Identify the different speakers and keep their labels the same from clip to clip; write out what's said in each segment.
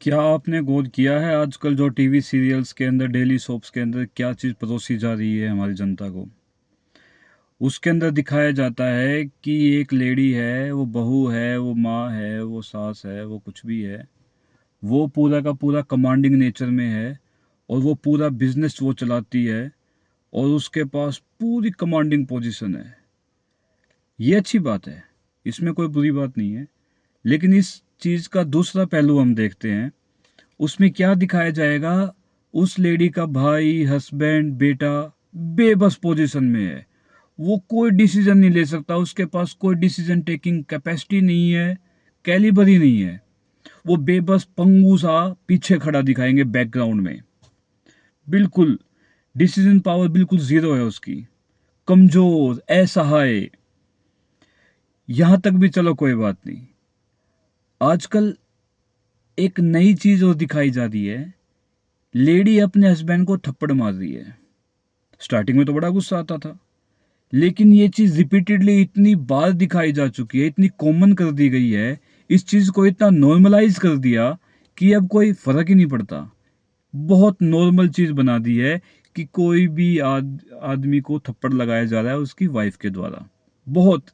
Speaker 1: क्या आपने गौर किया है आजकल जो टीवी सीरियल्स के अंदर डेली सोप्स के अंदर क्या चीज़ परोसी जा रही है हमारी जनता को। उसके अंदर दिखाया जाता है कि एक लेडी है, वो बहू है, वो माँ है, वो सास है, वो कुछ भी है। वो पूरा का पूरा कमांडिंग नेचर में है और वो पूरा बिजनेस वो चलाती है और उसके पास पूरी कमांडिंग पोजीशन है। ये अच्छी बात है, इसमें कोई बुरी बात नहीं है। लेकिन इस चीज़ का दूसरा पहलू हम देखते हैं। उसमें क्या दिखाया जाएगा? उस लेडी का भाई, हस्बैंड, बेटा बेबस पोजीशन में है। वो कोई डिसीजन नहीं ले सकता, उसके पास कोई डिसीजन टेकिंग कैपेसिटी नहीं है, कैलिबर ही नहीं है। वो बेबस पंगू सा पीछे खड़ा दिखाएंगे बैकग्राउंड में। बिल्कुल डिसीजन पावर बिल्कुल जीरो है उसकी। कमजोर, असहाय। यहां तक भी चलो कोई बात नहीं। आजकल एक नई चीज और दिखाई जा रही है। लेडी अपने हस्बैंड को थप्पड़ मार रही है। स्टार्टिंग में तो बड़ा गुस्सा आता था, लेकिन ये चीज रिपीटेडली इतनी बार दिखाई जा चुकी है, इतनी कॉमन कर दी गई है, इस चीज को इतना नॉर्मलाइज कर दिया कि अब कोई फर्क ही नहीं पड़ता। बहुत नॉर्मल चीज बना दी है कि कोई भी आदमी को थप्पड़ लगाया जा रहा है उसकी वाइफ के द्वारा। बहुत।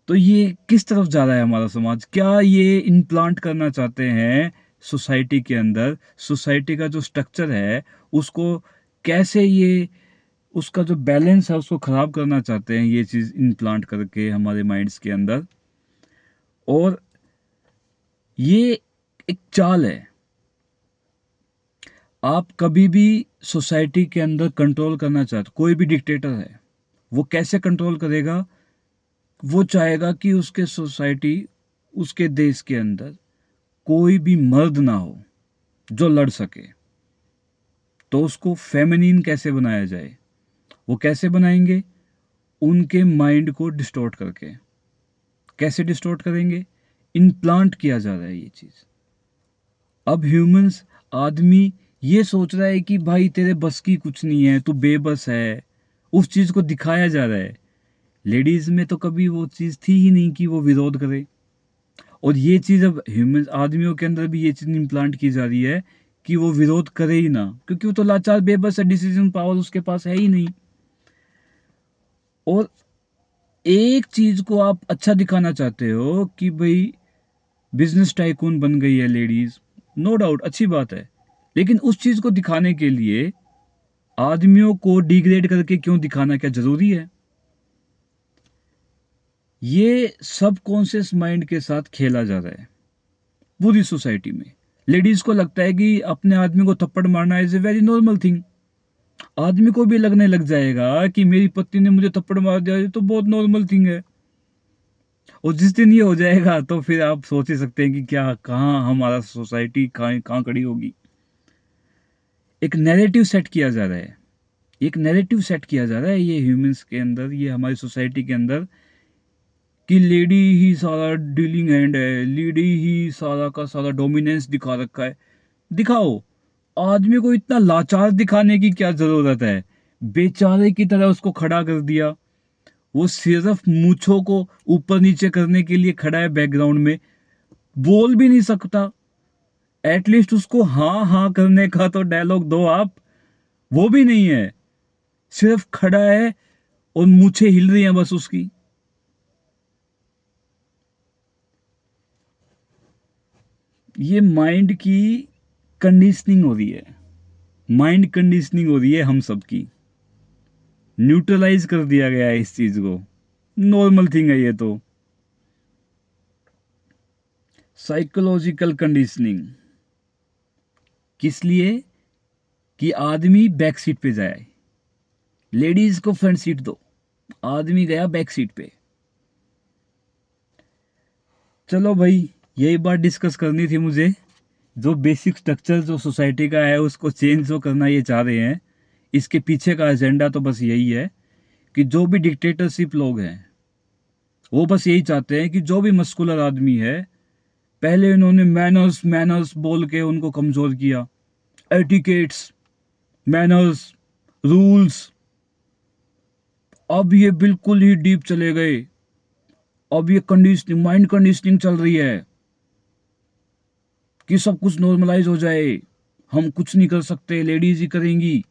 Speaker 1: तो ये किस तरफ जा रहा है हमारा समाज? क्या ये इम्प्लांट करना चाहते हैं सोसाइटी के अंदर? सोसाइटी का जो स्ट्रक्चर है उसको कैसे ये उसका जो बैलेंस है उसको खराब करना चाहते हैं, ये चीज इम्प्लांट करके हमारे माइंड्स के अंदर। और ये एक चाल है। आप कभी भी सोसाइटी के अंदर कंट्रोल करना चाहते, कोई भी डिक्टेटर है, वो कैसे कंट्रोल करेगा? वो चाहेगा कि उसके सोसाइटी, उसके देश के अंदर कोई भी मर्द ना हो जो लड़ सके। तो उसको फेमिनिन कैसे बनाया जाए? वो कैसे बनाएंगे? उनके माइंड को डिस्टॉर्ट करके। कैसे डिस्टॉर्ट करेंगे? इम्प्लांट किया जा रहा है ये चीज। अब ह्यूमंस, आदमी ये सोच रहा है कि भाई तेरे बस की कुछ नहीं है, तू बेबस है। उस चीज को दिखाया जा रहा है। लेडीज में तो कभी वो चीज थी ही नहीं कि वो विरोध करे। और ये चीज अब ह्यूमन आदमियों के अंदर भी ये चीज इम्प्लांट की जा रही है कि वो विरोध करे ही ना, क्योंकि वो तो लाचार बेबस है, डिसीजन पावर उसके पास है ही नहीं। और एक चीज को आप अच्छा दिखाना चाहते हो कि भाई बिजनेस टाइकून बन गई है लेडीज, नो डाउट अच्छी बात है। लेकिन उस चीज को दिखाने के लिए आदमियों को डिग्रेड करके क्यों दिखाना क्या जरूरी है? ये सब कॉन्शियस माइंड के साथ खेला जा रहा है पूरी सोसाइटी में। लेडीज को लगता है कि अपने आदमी को थप्पड़ मारना is a very normal thing. आदमी को भी लगने लग जाएगा कि मेरी पत्नी ने मुझे थप्पड़ मार दिया, ये तो बहुत नॉर्मल थिंग है। और जिस दिन ये हो जाएगा तो फिर आप सोच ही सकते हैं कि क्या, कहाँ हमारा सोसाइटी कहाँ कहाँ खड़ी होगी। एक नैरेटिव सेट किया जा रहा है। एक नैरेटिव सेट किया जा रहा है ये ह्यूमंस के अंदर, ये हमारी सोसाइटी के अंदर, कि लेडी ही सारा डीलिंग हैंड है, लेडी ही सारा का सारा डोमिनेंस दिखा रखा है। दिखाओ। आदमी को इतना लाचार दिखाने की क्या जरूरत है? बेचारे की तरह उसको खड़ा कर दिया। वो सिर्फ मूंछों को ऊपर नीचे करने के लिए खड़ा है बैकग्राउंड में। बोल भी नहीं सकता। एटलीस्ट उसको हाँ हाँ करने का तो डायलॉग दो आप। वो भी नहीं है। सिर्फ खड़ा है और मूछें हिल रही हैं बस उसकी। ये माइंड की कंडीशनिंग हो रही है। माइंड कंडीशनिंग हो रही है हम सबकी। न्यूट्रलाइज कर दिया गया है इस चीज को। नॉर्मल थिंग है ये तो। Psychological conditioning. किस लिए? कि आदमी बैक सीट पे जाए, लेडीज को फ्रंट सीट दो, आदमी गया बैक सीट पे। चलो भाई, यही बात डिस्कस करनी थी मुझे। जो बेसिक स्ट्रक्चर जो सोसाइटी का है उसको चेंज जो करना ये चाह रहे हैं, इसके पीछे का एजेंडा तो बस यही है कि जो भी डिक्टेटरशिप लोग हैं वो बस यही चाहते हैं कि जो भी मस्कुलर आदमी है, पहले इन्होंने मैनर्स मैनर्स बोल के उनको कमजोर किया। Etiquettes, manners, rules. अब ये बिल्कुल ही डीप चले गए। अब ये कंडीशनिंग, माइंड कंडीशनिंग चल रही है कि सब कुछ नॉर्मलाइज हो जाए, हम कुछ नहीं कर सकते, लेडीज ही करेंगी।